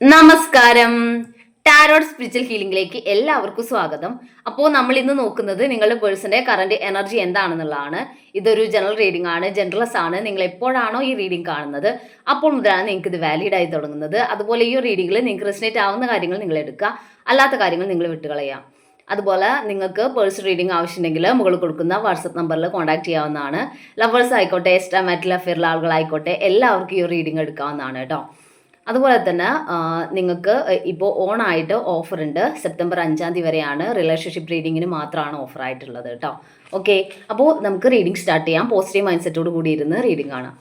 നമസ്കാരം. Tarot spiritual ഹീലിംഗിലേക്ക് എല്ലാവർക്കും സ്വാഗതം. അപ്പോൾ നമ്മൾ ഇന്ന് നോക്കുന്നത് നിങ്ങളുടെ പേഴ്സന്റെ കറന്റ് എനർജി എന്താണെന്നുള്ളതാണ്. ഇതൊരു ജനറൽ റീഡിംഗ് ആണ്, ജനറൽസ് ആണ്. നിങ്ങൾ എപ്പോഴാണോ ഈ റീഡിംഗ് കാണുന്നത് അപ്പോൾ മുതലാണ് നിങ്ങൾക്ക് ഇത് വാലിഡ് ആയി തുടങ്ങുന്നത്. അതുപോലെ ഈ റീഡിംഗിൽ നിങ്ങൾക്ക് റെസിനേറ്റ് ആവുന്ന കാര്യങ്ങൾ നിങ്ങൾ എടുക്കുക, അല്ലാത്ത കാര്യങ്ങൾ നിങ്ങൾ വിട്ടുകളയാം. അതുപോലെ നിങ്ങൾക്ക് പേഴ്സണൽ റീഡിംഗ് ആവശ്യമുണ്ടെങ്കിൽ മുകളിൽ കൊടുക്കുന്ന വാട്സപ്പ് നമ്പറിൽ കോൺടാക്ട് ചെയ്യാവുന്നതാണ്. ലവേഴ്സ് ആയിക്കോട്ടെ, എക്സ്ട്രാ മാരിറ്റൽ അഫെയറുള്ള ആളുകളായിക്കോട്ടെ, എല്ലാവർക്കും ഈ റീഡിംഗ് എടുക്കാവുന്നതാണ് കേട്ടോ. അതുപോലെ തന്നെ നിങ്ങൾക്ക് ഇപ്പോൾ ഓണായിട്ട് ഓഫർ ഉണ്ട്. സെപ്റ്റംബർ 5 വരെയാണ്. റിലേഷൻഷിപ്പ് റീഡിങ്ങിന് മാത്രമാണ് ഓഫർ ആയിട്ടുള്ളത് കേട്ടോ. ഓക്കെ, അപ്പോൾ നമുക്ക് റീഡിംഗ് സ്റ്റാർട്ട് ചെയ്യാം. പോസിറ്റീവ് മൈൻഡ് സെറ്റോട് കൂടി ഇരുന്ന് റീഡിംഗ് കാണാം.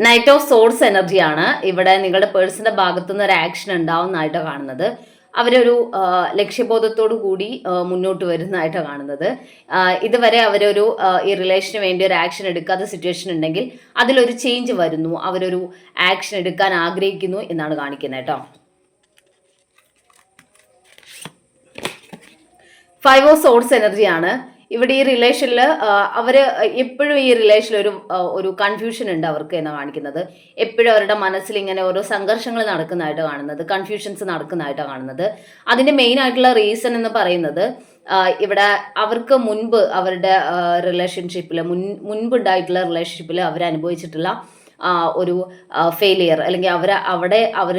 നൈറ്റ് ഓഫ് സോഴ്സ് എനർജിയാണ്. ഇവിടെ നിങ്ങളുടെ പേഴ്സന്റെ ഭാഗത്തുനിന്ന് ഒരു ആക്ഷൻ ഉണ്ടാവുന്നതായിട്ടാണ് കാണുന്നത്. അവരൊരു ലക്ഷ്യബോധത്തോടു കൂടി മുന്നോട്ട് വരുന്നതായിട്ടാണ് കാണുന്നത്. ഇതുവരെ അവരൊരു ഈ റിലേഷന് വേണ്ടി ഒരു ആക്ഷൻ എടുക്കാത്ത സിറ്റുവേഷൻ ഉണ്ടെങ്കിൽ അതിലൊരു ചേഞ്ച് വരുന്നു, അവരൊരു ആക്ഷൻ എടുക്കാൻ ആഗ്രഹിക്കുന്നു എന്നാണ് കാണിക്കുന്നത് കേട്ടോ. 5 ഓഫ് സോഴ്സ് എനർജിയാണ്. ഇവിടെ ഈ റിലേഷനിൽ അവർ എപ്പോഴും ഈ റിലേഷനിൽ ഒരു കൺഫ്യൂഷൻ ഉണ്ട് അവർക്ക് എന്നാണ് കാണിക്കുന്നത്. എപ്പോഴും അവരുടെ മനസ്സിൽ ഇങ്ങനെ ഓരോ സംഘർഷങ്ങൾ നടക്കുന്നതായിട്ട് കാണുന്നത്, കൺഫ്യൂഷൻസ് നടക്കുന്നതായിട്ടാണ് കാണുന്നത്. അതിൻ്റെ മെയിൻ ആയിട്ടുള്ള റീസൺ എന്ന് പറയുന്നത് ഇവിടെ അവർക്ക് മുൻപ് അവരുടെ റിലേഷൻഷിപ്പിൽ മുൻപുണ്ടായിട്ടുള്ള റിലേഷൻഷിപ്പിൽ അവർ അനുഭവിച്ചിട്ടുള്ള ഒരു ഫെയിലിയർ, അല്ലെങ്കിൽ അവർ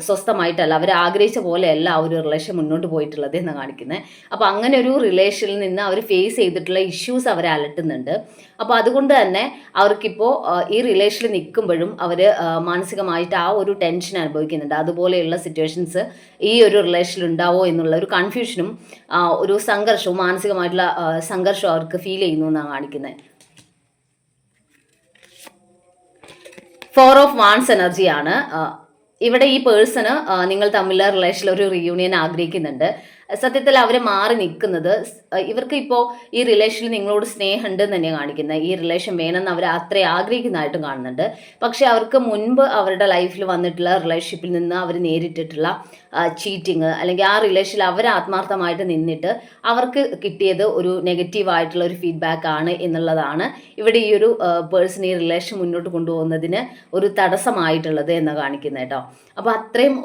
സ്വസ്ഥമായിട്ടല്ല, അവർ ആഗ്രഹിച്ച പോലെയല്ല ആ ഒരു റിലേഷൻ മുന്നോട്ട് പോയിട്ടുള്ളത് എന്ന് കാണിക്കുന്നത്. അപ്പോൾ അങ്ങനെ ഒരു റിലേഷനിൽ നിന്ന് അവർ ഫേസ് ചെയ്തിട്ടുള്ള ഇഷ്യൂസ് അവരെ അലട്ടുന്നുണ്ട്. അപ്പോൾ അതുകൊണ്ട് തന്നെ അവർക്കിപ്പോൾ ഈ റിലേഷനിൽ നിൽക്കുമ്പോഴും അവർ മാനസികമായിട്ട് ആ ഒരു ടെൻഷൻ അനുഭവിക്കുന്നുണ്ട്. അതുപോലെയുള്ള സിറ്റുവേഷൻസ് ഈ ഒരു റിലേഷനിൽ ഉണ്ടാവോ എന്നുള്ള ഒരു കൺഫ്യൂഷനും ഒരു സംഘർഷവും, മാനസികമായിട്ടുള്ള സംഘർഷവും അവർക്ക് ഫീൽ ചെയ്യുന്നു എന്നാണ് കാണിക്കുന്നത്. 4 ഓഫ് വാൺസ് എനർജിയാണ്. ഇവിടെ ഈ പേഴ്സണ് നിങ്ങൾ തമ്മിലുള്ള റിലേഷനിൽ ഒരു റീയൂണിയൻ ആഗ്രഹിക്കുന്നുണ്ട്. സത്യത്തിൽ അവർ മാറി നിൽക്കുന്നത്, ഇവർക്ക് ഇപ്പോൾ ഈ റിലേഷനിൽ നിങ്ങളോട് സ്നേഹമുണ്ട് എന്ന് തന്നെയാണ് കാണിക്കുന്നത്. ഈ റിലേഷൻ വേണമെന്ന് അവർ അത്ര ആഗ്രഹിക്കുന്നതായിട്ടും കാണുന്നുണ്ട്. പക്ഷെ അവർക്ക് മുൻപ് അവരുടെ ലൈഫിൽ വന്നിട്ടുള്ള റിലേഷൻഷിപ്പിൽ നിന്ന് അവർ നേരിട്ടിട്ടുള്ള ചീറ്റിങ്, അല്ലെങ്കിൽ ആ റിലേഷനിൽ അവർ ആത്മാർത്ഥമായിട്ട് നിന്നിട്ട് അവർക്ക് കിട്ടിയത് ഒരു നെഗറ്റീവായിട്ടുള്ള ഒരു ഫീഡ്ബാക്ക് ആണ് എന്നുള്ളതാണ് ഇവിടെ ഈ ഒരു പേഴ്സൺ ഈ റിലേഷൻ മുന്നോട്ട് കൊണ്ടുപോകുന്നതിന് ഒരു തടസ്സമായിട്ടുള്ളത് എന്ന് കാണിക്കുന്നത് കേട്ടോ. അപ്പോൾ അത്രയും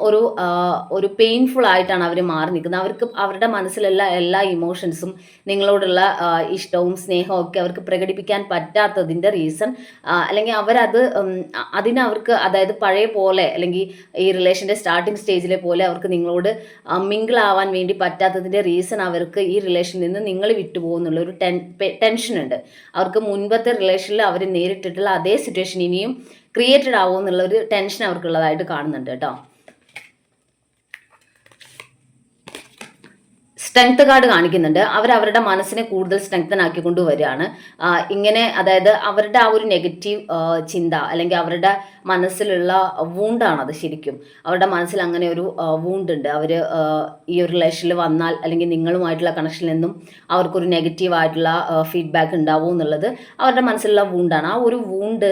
ഒരു പെയിൻഫുൾ ആയിട്ടാണ് അവർ മാറി നിൽക്കുന്നത്. അവർക്ക് അവരുടെ മനസ്സിലുള്ള എല്ലാ ഇമോഷൻസും, നിങ്ങളോടുള്ള ഇഷ്ടവും സ്നേഹവും ഒക്കെ അവർക്ക് പ്രകടിപ്പിക്കാൻ പറ്റാത്തതിൻ്റെ റീസൺ, അല്ലെങ്കിൽ അവർക്ക് അതായത് പഴയ പോലെ, അല്ലെങ്കിൽ ഈ റിലേഷൻ്റെ സ്റ്റാർട്ടിങ് സ്റ്റേജിലെ പോലെ അവർക്ക് നിങ്ങളോട് മിങ്കിൾ ആവാൻ വേണ്ടി പറ്റാത്തതിൻ്റെ റീസൺ അവർക്ക് ഈ റിലേഷനിൽ നിന്ന് നിങ്ങൾ വിട്ടുപോകുന്നുള്ള ഒരു ടെൻഷനുണ്ട്. അവർക്ക് മുൻപത്തെ റിലേഷനിൽ അവർ നേരിട്ടിട്ടുള്ള അതേ സിറ്റുവേഷൻ ഇനിയും ക്രിയേറ്റഡ് ആവുമോ എന്നുള്ളൊരു ടെൻഷൻ അവർക്കുള്ളതായിട്ട് കാണുന്നുണ്ട് കേട്ടോ. സ്ട്രെങ്ത് കാർഡ് കാണിക്കുന്നുണ്ട്. അവരുടെ മനസ്സിനെ കൂടുതൽ സ്ട്രെങ്തൻ ആക്കിക്കൊണ്ട് വരികയാണ്. ഇങ്ങനെ, അതായത് അവരുടെ ആ ഒരു നെഗറ്റീവ് ചിന്ത, അല്ലെങ്കിൽ അവരുടെ മനസ്സിലുള്ള വൂണ്ടാണത്. ശരിക്കും അവരുടെ മനസ്സിൽ അങ്ങനെ ഒരു വൂണ്ട് ഉണ്ട്. അവർ ഈ ഒരു റിലേഷനിൽ വന്നാൽ, അല്ലെങ്കിൽ നിങ്ങളുമായിട്ടുള്ള കണക്ഷനിൽ നിന്നും അവർക്കൊരു നെഗറ്റീവായിട്ടുള്ള ഫീഡ്ബാക്ക് ഉണ്ടാവും എന്നുള്ളത് അവരുടെ മനസ്സിലുള്ള വൂണ്ടാണ്. ആ ഒരു വൂണ്ട്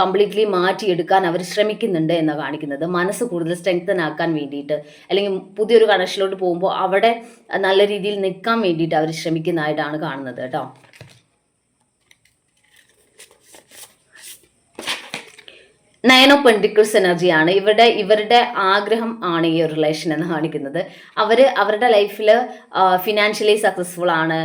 കംപ്ലീറ്റ്ലി മാറ്റിയെടുക്കാൻ അവർ ശ്രമിക്കുന്നുണ്ട് എന്നാണ് കാണിക്കുന്നത്. മനസ്സ് കൂടുതൽ സ്ട്രെങ്തൻ ആക്കാൻ വേണ്ടിയിട്ട്, അല്ലെങ്കിൽ പുതിയൊരു കണക്ഷനിലോട്ട് പോകുമ്പോൾ അവിടെ നല്ല രീതിയിൽ നിൽക്കാൻ വേണ്ടിയിട്ട് അവർ ശ്രമിക്കുന്നതായിട്ടാണ് കാണുന്നത് കേട്ടോ. നയൻ ഓഫ് പെന്റിക്കിൾസ് എനർജിയാണ്. ഇവരുടെ ആഗ്രഹം ആണ് ഈ ഒരു റിലേഷൻ എന്ന് കാണിക്കുന്നത്. അവരുടെ ലൈഫിൽ ഫിനാൻഷ്യലി സക്സസ്ഫുൾ ആണ്,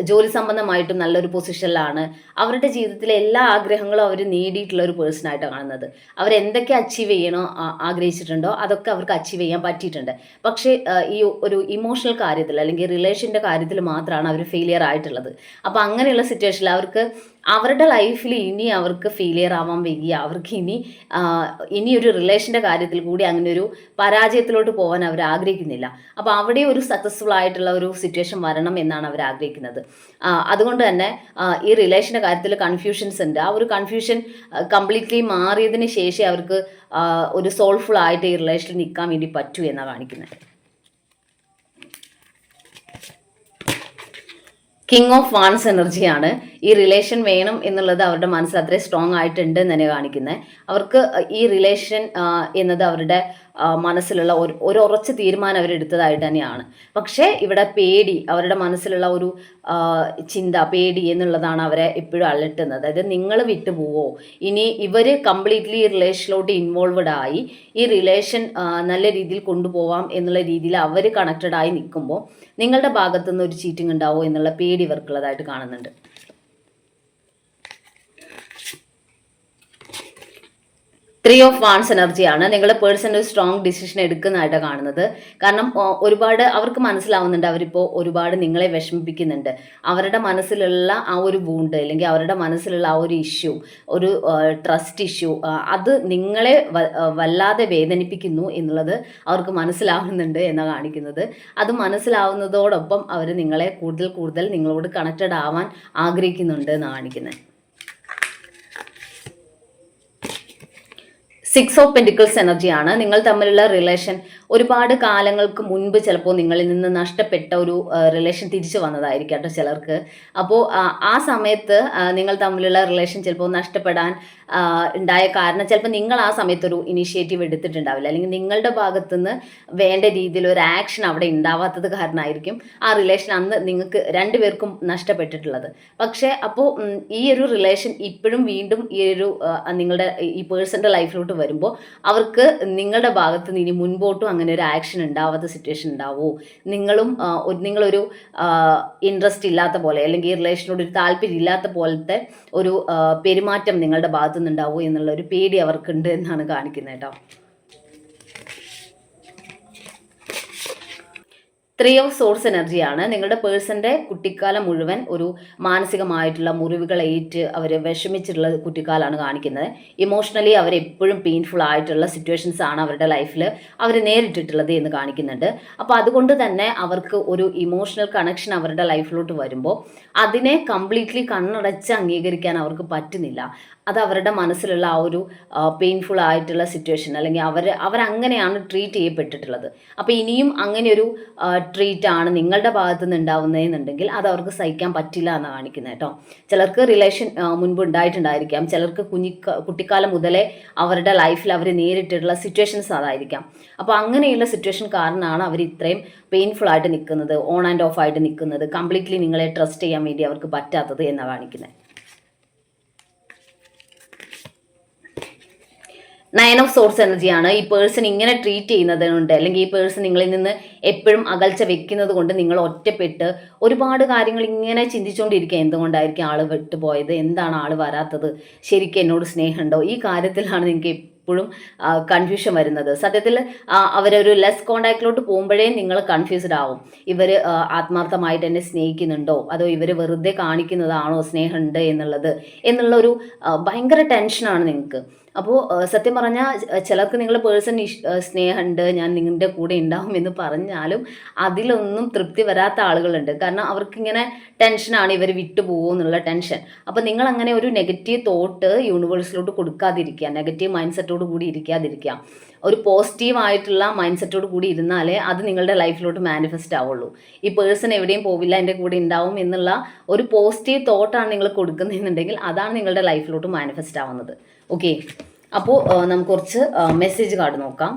ജോലി സംബന്ധമായിട്ടും നല്ലൊരു പൊസിഷനിലാണ്. അവരുടെ ജീവിതത്തിലെ എല്ലാ ആഗ്രഹങ്ങളും അവർ നേടിയിട്ടുള്ള ഒരു പേഴ്സണായിട്ടാണ് കാണുന്നത്. അവരെന്തൊക്കെ അച്ചീവ് ചെയ്യണോ ആഗ്രഹിച്ചിട്ടുണ്ടോ അതൊക്കെ അവർക്ക് അച്ചീവ് ചെയ്യാൻ പറ്റിയിട്ടുണ്ട്. പക്ഷേ ഈ ഒരു ഇമോഷണൽ കാര്യത്തിൽ, അല്ലെങ്കിൽ റിലേഷൻ്റെ കാര്യത്തിൽ മാത്രമാണ് അവർ ഫെയിലിയർ ആയിട്ടുള്ളത്. അപ്പോൾ അങ്ങനെയുള്ള സിറ്റുവേഷനിൽ അവരുടെ ലൈഫിൽ ഇനി അവർക്ക് ഫെയിലിയർ ആവാൻ വയ്യ. അവർക്ക് ഇനി ഒരു റിലേഷൻ്റെ കാര്യത്തിൽ കൂടി അങ്ങനെ ഒരു പരാജയത്തിലോട്ട് പോകാൻ അവർ ആഗ്രഹിക്കുന്നില്ല. അപ്പോൾ അവിടെ ഒരു സക്സസ്ഫുൾ ആയിട്ടുള്ള ഒരു സിറ്റുവേഷൻ വരണം എന്നാണ് അവർ ആഗ്രഹിക്കുന്നത്. അതുകൊണ്ട് തന്നെ ഈ റിലേഷൻ്റെ കാര്യത്തിൽ കൺഫ്യൂഷൻസ് ഉണ്ട്. ആ ഒരു കൺഫ്യൂഷൻ കംപ്ലീറ്റ്ലി മാറിയതിന് ശേഷം അവർക്ക് ഒരു സോൾഫുൾ ആയിട്ട് ഈ റിലേഷനിൽ നിൽക്കാൻ വേണ്ടി പറ്റൂ എന്നാണ് കാണിക്കുന്നത്. കിങ് ഓഫ് വാൺസ് എനർജിയാണ്. ഈ റിലേഷൻ വേണം എന്നുള്ളത് അവരുടെ മനസ്സിൽ അത്രയും സ്ട്രോങ് ആയിട്ടുണ്ട് എന്ന് തന്നെ കാണിക്കുന്നത്. അവർക്ക് ഈ റിലേഷൻ എന്നത് അവരുടെ മനസ്സിലുള്ള ഒരു ഉറച്ച തീരുമാനം അവരെടുത്തതായിട്ട് തന്നെയാണ്. പക്ഷേ ഇവിടെ പേടി, അവരുടെ മനസ്സിലുള്ള ഒരു ചിന്ത, പേടി എന്നുള്ളതാണ് അവരെ എപ്പോഴും അലട്ടുന്നത്. അതായത് നിങ്ങൾ വിട്ടുപോവോ, ഇനി ഇവർ കംപ്ലീറ്റ്ലി ഈ റിലേഷനിലോട്ട് ഇൻവോൾവഡ് ആയി ഈ റിലേഷൻ നല്ല രീതിയിൽ കൊണ്ടുപോവാം എന്നുള്ള രീതിയിൽ അവർ കണക്റ്റഡ് ആയി നിൽക്കുമ്പോൾ നിങ്ങളുടെ ഭാഗത്തുനിന്ന് ഒരു ചീറ്റിംഗ് ഉണ്ടാവോ എന്നുള്ള പേടി ഇവർക്കുള്ളതായിട്ട് കാണുന്നുണ്ട്. ത്രീ ഓഫ് വാൺസ് എനർജിയാണ്. നിങ്ങളുടെ പേഴ്സൺ ഒരു സ്ട്രോങ് ഡിസിഷൻ എടുക്കുന്നതായിട്ട് കാണുന്നത്. കാരണം ഒരുപാട് അവർക്ക് മനസ്സിലാവുന്നുണ്ട് അവരിപ്പോൾ ഒരുപാട് നിങ്ങളെ വിഷമിപ്പിക്കുന്നുണ്ട്. അവരുടെ മനസ്സിലുള്ള ആ ഒരു വൂണ്ട്, അല്ലെങ്കിൽ അവരുടെ മനസ്സിലുള്ള ആ ഒരു ഇഷ്യൂ, ഒരു ട്രസ്റ്റ് ഇഷ്യൂ, അത് നിങ്ങളെ വല്ലാതെ വേദനിപ്പിക്കുന്നു എന്നുള്ളത് അവർക്ക് മനസ്സിലാവുന്നുണ്ട് എന്നാണ് കാണിക്കുന്നത്. അത് മനസ്സിലാവുന്നതോടൊപ്പം അവർ നിങ്ങളെ കൂടുതൽ കൂടുതൽ നിങ്ങളോട് കണക്റ്റഡ് ആവാൻ ആഗ്രഹിക്കുന്നുണ്ട് എന്നാണ് കാണിക്കുന്നത്. സിക്സ് ഓഫ് പെൻറ്റിക്കിൾസ് എനർജിയാണ്. നിങ്ങൾ തമ്മിലുള്ള റിലേഷൻ ഒരുപാട് കാലങ്ങൾക്ക് മുൻപ് ചിലപ്പോൾ നിങ്ങളിൽ നിന്ന് നഷ്ടപ്പെട്ട ഒരു റിലേഷൻ തിരിച്ചു വന്നതായിരിക്കും കേട്ടോ ചിലർക്ക്. അപ്പോൾ ആ സമയത്ത് നിങ്ങൾ തമ്മിലുള്ള റിലേഷൻ ചിലപ്പോൾ നഷ്ടപ്പെടാൻ ഉണ്ടായ കാരണം ചിലപ്പോൾ നിങ്ങൾ ആ സമയത്തൊരു ഇനിഷ്യേറ്റീവ് എടുത്തിട്ടുണ്ടാവില്ല, അല്ലെങ്കിൽ നിങ്ങളുടെ ഭാഗത്തുനിന്ന് വേണ്ട രീതിയിൽ ഒരു ആക്ഷൻ അവിടെ ഉണ്ടാവാത്തത് കാരണമായിരിക്കും ആ റിലേഷൻ അന്ന് നിങ്ങൾക്ക് രണ്ടുപേർക്കും നഷ്ടപ്പെട്ടിട്ടുള്ളത്. പക്ഷേ അപ്പോൾ ഈ ഒരു റിലേഷൻ ഇപ്പോഴും വീണ്ടും ഈ ഒരു നിങ്ങളുടെ ഈ പേഴ്സൻ്റെ ലൈഫിലോട്ട് വരുമ്പോൾ അവർക്ക് നിങ്ങളുടെ ഭാഗത്തുനിന്ന് ഇനി മുൻപോട്ടും അങ്ങനെ ഒരു ആക്ഷൻ ഉണ്ടാവാത്ത സിറ്റുവേഷൻ ഉണ്ടാവുമോ, നിങ്ങളൊരു ഇൻട്രസ്റ്റ് ഇല്ലാത്ത പോലെ, അല്ലെങ്കിൽ ഈ റിലേഷനോട് ഒരു താല്പര്യം ഇല്ലാത്ത പോലത്തെ ഒരു പെരുമാറ്റം നിങ്ങളുടെ ഭാഗത്തുനിന്ന് ഉണ്ടാവുമോ എന്നുള്ള ഒരു പേടി അവർക്കുണ്ട് എന്നാണ് കാണിക്കുന്നത് കേട്ടോ. ത്രീ ഓഫ് സോഴ്സ് എനർജിയാണ്. നിങ്ങളുടെ പേഴ്സൻ്റെ കുട്ടിക്കാലം മുഴുവൻ ഒരു മാനസികമായിട്ടുള്ള മുറിവുകൾ ഏറ്റ് അവർ വിഷമിച്ചിട്ടുള്ള കുട്ടിക്കാലമാണ് കാണിക്കുന്നത്. ഇമോഷണലി അവരെപ്പോഴും പെയിൻഫുൾ ആയിട്ടുള്ള സിറ്റുവേഷൻസ് ആണ് അവരുടെ ലൈഫിൽ അവർ നേരിട്ടിട്ടുള്ളത് എന്ന് കാണിക്കുന്നുണ്ട്. അപ്പോൾ അതുകൊണ്ട് തന്നെ അവർക്ക് ഒരു ഇമോഷണൽ കണക്ഷൻ അവരുടെ ലൈഫിലോട്ട് വരുമ്പോൾ അതിനെ കംപ്ലീറ്റ്ലി കണ്ണടച്ച് അംഗീകരിക്കാൻ അവർക്ക് പറ്റുന്നില്ല. അത് അവരുടെ മനസ്സിലുള്ള ആ ഒരു പെയിൻഫുൾ ആയിട്ടുള്ള സിറ്റുവേഷൻ, അല്ലെങ്കിൽ അവരങ്ങനെയാണ് ട്രീറ്റ് ചെയ്യപ്പെട്ടിട്ടുള്ളത്. അപ്പോൾ ഇനിയും അങ്ങനെ ഒരു ട്രീറ്റാണ് നിങ്ങളുടെ ഭാഗത്തു നിന്ന് ഉണ്ടാവുന്നതെന്നുണ്ടെങ്കിൽ അത് അവർക്ക് സഹിക്കാൻ പറ്റില്ല എന്ന് കാണിക്കുന്നത് കേട്ടോ. ചിലർക്ക് റിലേഷൻ മുൻപ് ഉണ്ടായിട്ടുണ്ടായിരിക്കാം, ചിലർക്ക് കുട്ടിക്കാലം മുതലേ അവരുടെ ലൈഫിൽ അവർ നേരിട്ടിട്ടുള്ള സിറ്റുവേഷൻസ് അതായിരിക്കാം. അപ്പോൾ അങ്ങനെയുള്ള സിറ്റുവേഷൻ കാരണമാണ് അവർ ഇത്രയും പെയിൻഫുൾ ആയിട്ട് നിൽക്കുന്നത്, ഓൺ ആൻഡ് ഓഫ് ആയിട്ട് നിൽക്കുന്നത്, കംപ്ലീറ്റ്ലി നിങ്ങളെ ട്രസ്റ്റ് ചെയ്യാൻ വേണ്ടി അവർക്ക് പറ്റാത്തത് എന്നാണ് കാണിക്കുന്നത്. നയൻ ഓഫ് സോഴ്സ് എനർജിയാണ്. ഈ പേഴ്സൺ ഇങ്ങനെ ട്രീറ്റ് ചെയ്യുന്നതുകൊണ്ട്, അല്ലെങ്കിൽ ഈ പേഴ്സൺ നിങ്ങളിൽ നിന്ന് എപ്പോഴും അകൽച്ച വെക്കുന്നത് കൊണ്ട് നിങ്ങൾ ഒറ്റപ്പെട്ട് ഒരുപാട് കാര്യങ്ങൾ ഇങ്ങനെ ചിന്തിച്ചുകൊണ്ടിരിക്കുക. എന്തുകൊണ്ടായിരിക്കും ആൾ വിട്ടുപോയത്, എന്താണ് ആൾ വരാത്തത്, ശരിക്കും എന്നോട് സ്നേഹമുണ്ടോ, ഈ കാര്യത്തിലാണ് നിങ്ങൾക്ക് എപ്പോഴും കൺഫ്യൂഷൻ വരുന്നത്. സത്യത്തിൽ അവരൊരു ലെസ് കോണ്ടാക്റ്റിലോട്ട് പോകുമ്പോഴേ നിങ്ങൾ കൺഫ്യൂസ്ഡ് ആവും. ഇവർ ആത്മാർത്ഥമായിട്ട് എന്നെ സ്നേഹിക്കുന്നുണ്ടോ, അതോ ഇവർ വെറുതെ കാണിക്കുന്നതാണോ സ്നേഹമുണ്ട് എന്നുള്ള ഒരു ഭയങ്കര ടെൻഷനാണ് നിങ്ങൾക്ക്. അപ്പോൾ സത്യം പറഞ്ഞാൽ ചിലർക്ക് നിങ്ങളുടെ പേഴ്സൺ സ്നേഹമുണ്ട്, ഞാൻ നിങ്ങളുടെ കൂടെ ഉണ്ടാവും എന്ന് പറഞ്ഞാലും അതിലൊന്നും തൃപ്തി വരാത്ത ആളുകളുണ്ട്. കാരണം അവർക്കിങ്ങനെ ടെൻഷനാണ്, ഇവർ വിട്ടുപോകുമോ എന്നുള്ള ടെൻഷൻ. അപ്പോൾ നിങ്ങൾ അങ്ങനെ ഒരു നെഗറ്റീവ് തോട്ട് യൂണിവേഴ്സിലോട്ട് കൊടുക്കാതിരിക്കുക, നെഗറ്റീവ് മൈൻഡ് സെറ്റോട് കൂടി ഇരിക്കാതിരിക്കുക. ഒരു പോസിറ്റീവ് ആയിട്ടുള്ള മൈൻഡ് സെറ്റോട് കൂടി ഇരുന്നാലേ അത് നിങ്ങളുടെ ലൈഫിലോട്ട് മാനിഫെസ്റ്റ് ആവുള്ളൂ. ഈ പേഴ്സൺ എവിടെയും പോവില്ല, എൻ്റെ കൂടെ ഉണ്ടാവും എന്നുള്ള ഒരു പോസിറ്റീവ് തോട്ടാണ് നിങ്ങൾ കൊടുക്കുന്നതെന്നുണ്ടെങ്കിൽ അതാണ് നിങ്ങളുടെ ലൈഫിലോട്ട് മാനിഫെസ്റ്റ് ആവുന്നത്. ഓക്കെ, അപ്പോൾ നമുക്ക് കുറച്ച് മെസ്സേജ് കാർഡ് നോക്കാം.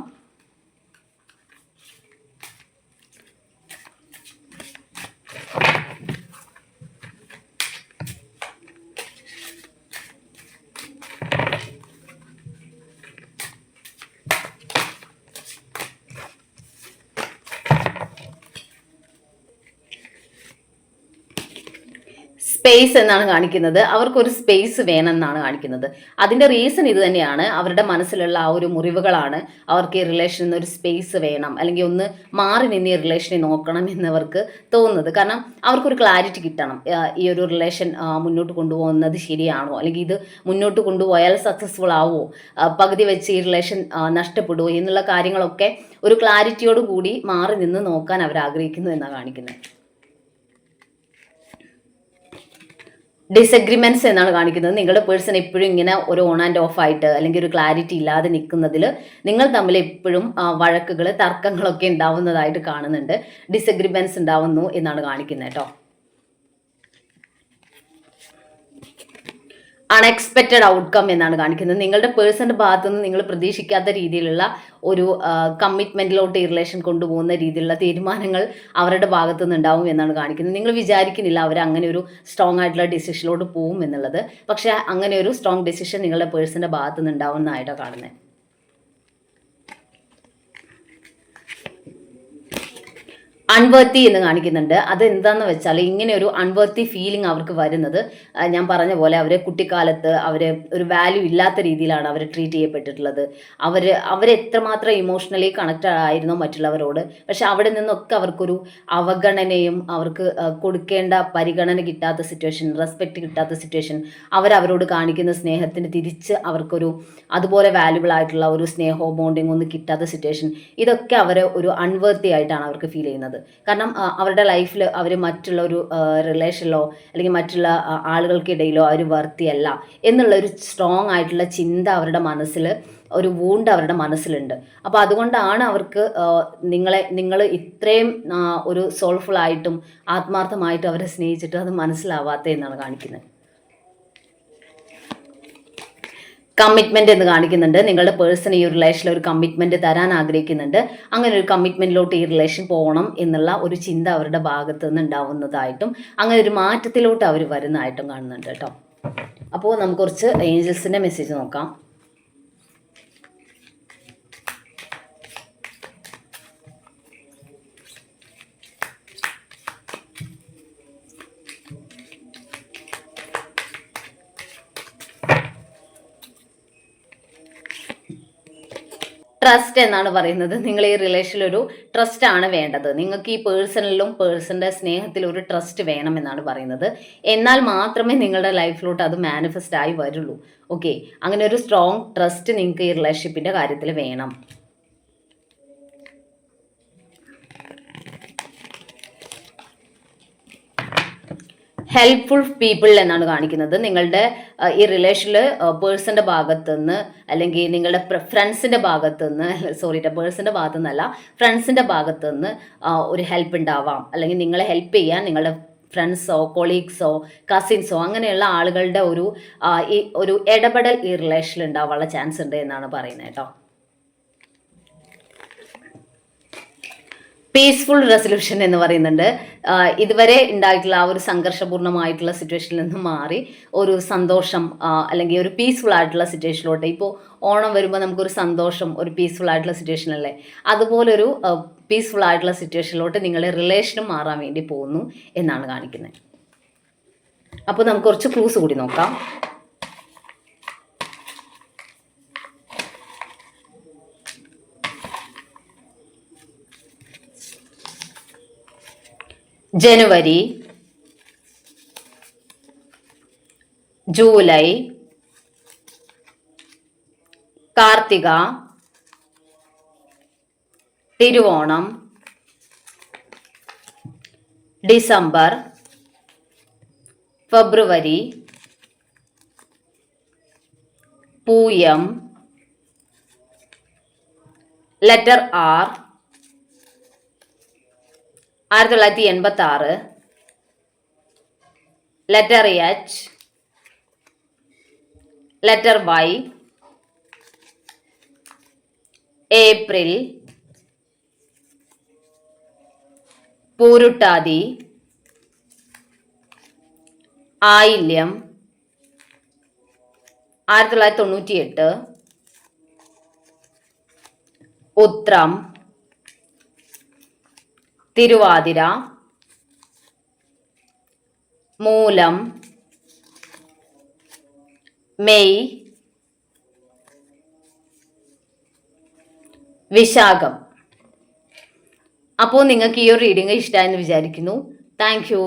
സ്പേസ് എന്നാണ് കാണിക്കുന്നത്. അവർക്കൊരു സ്പേസ് വേണമെന്നാണ് കാണിക്കുന്നത്. അതിൻ്റെ റീസൺ ഇത് തന്നെയാണ്. അവരുടെ മനസ്സിലുള്ള ആ ഒരു മുറിവുകളാണ് അവർക്ക് ഈ റിലേഷനിൽ നിന്ന് ഒരു സ്പേസ് വേണം, അല്ലെങ്കിൽ ഒന്ന് മാറി നിന്ന് ഈ റിലേഷനെ നോക്കണം എന്നവർക്ക് തോന്നുന്നത്. കാരണം അവർക്കൊരു ക്ലാരിറ്റി കിട്ടണം, ഈ ഒരു റിലേഷൻ മുന്നോട്ട് കൊണ്ടുപോകുന്നത് ശരിയാണോ, അല്ലെങ്കിൽ ഇത് മുന്നോട്ട് കൊണ്ടുപോയാൽ സക്സസ്ഫുൾ ആവുമോ, പകുതി വെച്ച് ഈ റിലേഷൻ നഷ്ടപ്പെടുമോ എന്നുള്ള കാര്യങ്ങളൊക്കെ ഒരു ക്ലാരിറ്റിയോട് കൂടി മാറി നിന്ന് നോക്കാൻ അവർ ആഗ്രഹിക്കുന്നു എന്നാണ് കാണിക്കുന്നത്. ഡിസഗ്രിമെൻറ്റ്സ് എന്നാണ് കാണിക്കുന്നത്. നിങ്ങളുടെ പേഴ്സൺ എപ്പോഴും ഇങ്ങനെ ഒരു ഓൺ ആൻഡ് ഓഫ് ആയിട്ട്, അല്ലെങ്കിൽ ഒരു ക്ലാരിറ്റി ഇല്ലാതെ നിൽക്കുന്നതിൽ നിങ്ങൾ തമ്മിൽ എപ്പോഴും വഴക്കുകൾ, തർക്കങ്ങളൊക്കെ ഉണ്ടാവുന്നതായിട്ട് കാണുന്നുണ്ട്. ഡിസഗ്രിമെൻറ്റ്സ് ഉണ്ടാവുന്നു എന്നാണ് കാണിക്കുന്നത് കേട്ടോ. അൺഎക്സ്പെക്റ്റഡ് ഔട്ട്കം എന്നാണ് കാണിക്കുന്നത്. നിങ്ങളുടെ പേഴ്സന്റെ ഭാഗത്തു നിന്ന് നിങ്ങൾ പ്രതീക്ഷിക്കാത്ത രീതിയിലുള്ള ഒരു കമ്മിറ്റ്മെന്റിലോട്ട് ഈ റിലേഷൻ കൊണ്ടുപോകുന്ന രീതിയിലുള്ള തീരുമാനങ്ങൾ അവരുടെ ഭാഗത്തു നിന്ന് ഉണ്ടാവും എന്നാണ് കാണിക്കുന്നത്. നിങ്ങൾ വിചാരിക്കുന്നില്ല അവർ അങ്ങനെ ഒരു സ്ട്രോങ് ആയിട്ടുള്ള ഡിസിഷനിലോട്ട് പോകും എന്നുള്ളത്. പക്ഷേ അങ്ങനെ ഒരു സ്ട്രോങ് ഡിസിഷൻ നിങ്ങളുടെ പേഴ്സന്റെ ഭാഗത്തു നിന്ന് ഉണ്ടാവുന്നതായിട്ടാണ് കാണുന്നത്. അൺവർത്തി എന്ന് കാണിക്കുന്നുണ്ട്. അതെന്താന്ന് വെച്ചാൽ ഇങ്ങനെ ഒരു അൺവർത്തി ഫീലിംഗ് അവർക്ക് വരുന്നത്, ഞാൻ പറഞ്ഞ പോലെ അവർ കുട്ടിക്കാലത്ത് അവർ ഒരു വാല്യൂ ഇല്ലാത്ത രീതിയിലാണ് അവർ ട്രീറ്റ് ചെയ്യപ്പെട്ടിട്ടുള്ളത്. അവരെത്രമാത്രം ഇമോഷണലി കണക്റ്റഡ് ആയിരുന്നോ മറ്റുള്ളവരോട്, പക്ഷെ അവിടെ നിന്നൊക്കെ അവർക്കൊരു അവഗണനയും അവർക്ക് കൊടുക്കേണ്ട പരിഗണന കിട്ടാത്ത സിറ്റുവേഷൻ, റെസ്പെക്റ്റ് കിട്ടാത്ത സിറ്റുവേഷൻ, അവരവരോട് കാണിക്കുന്ന സ്നേഹത്തിന് തിരിച്ച് അവർക്കൊരു അതുപോലെ വാല്യുബിൾ ആയിട്ടുള്ള ഒരു സ്നേഹമോ ബോണ്ടിങ്ങോ ഒന്നും കിട്ടാത്ത സിറ്റുവേഷൻ, ഇതൊക്കെ അവരെ ഒരു അൺവർത്തി ആയിട്ടാണ് അവർക്ക് ഫീൽ ചെയ്യുന്നത്. കാരണം അവരുടെ ലൈഫിൽ അവർ മറ്റുള്ള ഒരു റിലേഷനിലോ അല്ലെങ്കിൽ മറ്റുള്ള ആളുകൾക്കിടയിലോ അവർ വർത്തിയല്ല എന്നുള്ള ഒരു സ്ട്രോങ് ആയിട്ടുള്ള ചിന്ത അവരുടെ മനസ്സിൽ, ഒരു വൂണ്ട് അവരുടെ മനസ്സിലുണ്ട്. അപ്പോൾ അതുകൊണ്ടാണ് അവർക്ക് നിങ്ങൾ ഇത്രയും ഒരു സോൾഫുൾ ആയിട്ടും ആത്മാർത്ഥമായിട്ടും അവരെ സ്നേഹിച്ചിട്ട് അത് മനസ്സിലാവാത്ത എന്നാണ് കാണിക്കുന്നത്. കമ്മിറ്റ്മെന്റ് എന്ന് കാണിക്കുന്നുണ്ട്. നിങ്ങളുടെ പേഴ്സൺ ഈ ഒരു റിലേഷനിൽ ഒരു കമ്മിറ്റ്മെന്റ് തരാൻ ആഗ്രഹിക്കുന്നുണ്ട്. അങ്ങനെ ഒരു കമ്മിറ്റ്മെന്റിലോട്ട് ഈ റിലേഷൻ പോകണം എന്നുള്ള ഒരു ചിന്ത അവരുടെ ഭാഗത്ത് നിന്ന് ഉണ്ടാവുന്നതായിട്ടും അങ്ങനെ ഒരു മാറ്റത്തിലോട്ട് അവർ വരുന്നതായിട്ടും കാണുന്നുണ്ട് കേട്ടോ. അപ്പോൾ നമുക്ക് കുറച്ച് ഏഞ്ചൽസിന്റെ മെസ്സേജ് നോക്കാം. ട്രസ്റ്റ് എന്നാണ് പറയുന്നത്. നിങ്ങൾ ഈ റിലേഷനിൽ ഒരു ട്രസ്റ്റ് ആണ് വേണ്ടത്. നിങ്ങൾക്ക് ഈ പേഴ്സണിലും പേഴ്സണിൻ്റെ സ്നേഹത്തിൽ ഒരു ട്രസ്റ്റ് വേണമെന്നാണ് പറയുന്നത്. എന്നാൽ മാത്രമേ നിങ്ങളുടെ ലൈഫിലോട്ട് അത് മാനിഫെസ്റ്റ് ആയി വരുള്ളൂ. ഓക്കെ, അങ്ങനെ ഒരു സ്ട്രോങ് ട്രസ്റ്റ് നിങ്ങൾക്ക് ഈ റിലേഷൻഷിപ്പിൻ്റെ കാര്യത്തിൽ വേണം. ഹെൽപ്ഫുൾ പീപ്പിൾ എന്നാണ് കാണിക്കുന്നത്. നിങ്ങളുടെ ഈ റിലേഷനിൽ പേഴ്സൻ്റെ ഭാഗത്തു നിന്ന് അല്ലെങ്കിൽ നിങ്ങളുടെ ഫ്രണ്ട്സിൻ്റെ ഭാഗത്തു നിന്ന്, പേഴ്സൻ്റെ ഭാഗത്തു നിന്നല്ല, ഫ്രണ്ട്സിൻ്റെ ഭാഗത്തു നിന്ന് ഒരു ഹെൽപ്പ് ഉണ്ടാവാം. അല്ലെങ്കിൽ നിങ്ങളെ ഹെൽപ്പ് ചെയ്യാൻ നിങ്ങളുടെ ഫ്രണ്ട്സോ കൊളീഗ്സോ കസിൻസോ അങ്ങനെയുള്ള ആളുകളുടെ ഒരു ഇടപെടൽ ഈ റിലേഷനിൽ ഉണ്ടാവാനുള്ള ചാൻസ് ഉണ്ട് എന്നാണ് പറയുന്നത് കേട്ടോ. പീസ്ഫുൾ റെസൊല്യൂഷൻ എന്ന് പറയുന്നുണ്ട്. ഇതുവരെ ഉണ്ടായിട്ടുള്ള ആ ഒരു സംഘർഷപൂർണ്ണമായിട്ടുള്ള സിറ്റുവേഷനിൽ നിന്ന് മാറി ഒരു സന്തോഷം അല്ലെങ്കിൽ ഒരു പീസ്ഫുൾ ആയിട്ടുള്ള സിറ്റുവേഷനിലോട്ട്, ഇപ്പോൾ ഓണം വരുമ്പോൾ നമുക്കൊരു സന്തോഷം, ഒരു പീസ്ഫുൾ ആയിട്ടുള്ള സിറ്റുവേഷൻ അല്ലേ, അതുപോലൊരു പീസ്ഫുൾ ആയിട്ടുള്ള സിറ്റുവേഷനിലോട്ട് നിങ്ങളുടെ റിലേഷനും മാറാൻ വേണ്ടി പോകുന്നു എന്നാണ് കാണിക്കുന്നത്. അപ്പോൾ നമുക്ക് കുറച്ച് ക്ലൂസ് കൂടി നോക്കാം. ജനുവരി, ജൂലൈ, കാർത്തിക, തിരുവോണം, ഡിസംബർ, ഫെബ്രുവരി, Pooyam, letter R, 1986, letter H, letter Y, April, Pooruttathi, Ayilyam, 1998, Uthram, Thiruvathira, Moolam, May, വിശാഖം. അപ്പോൾ നിങ്ങൾക്ക് ഈ ഒരു റീഡിംഗ് ഇഷ്ടമായെന്ന് വിചാരിക്കുന്നു. Thank you.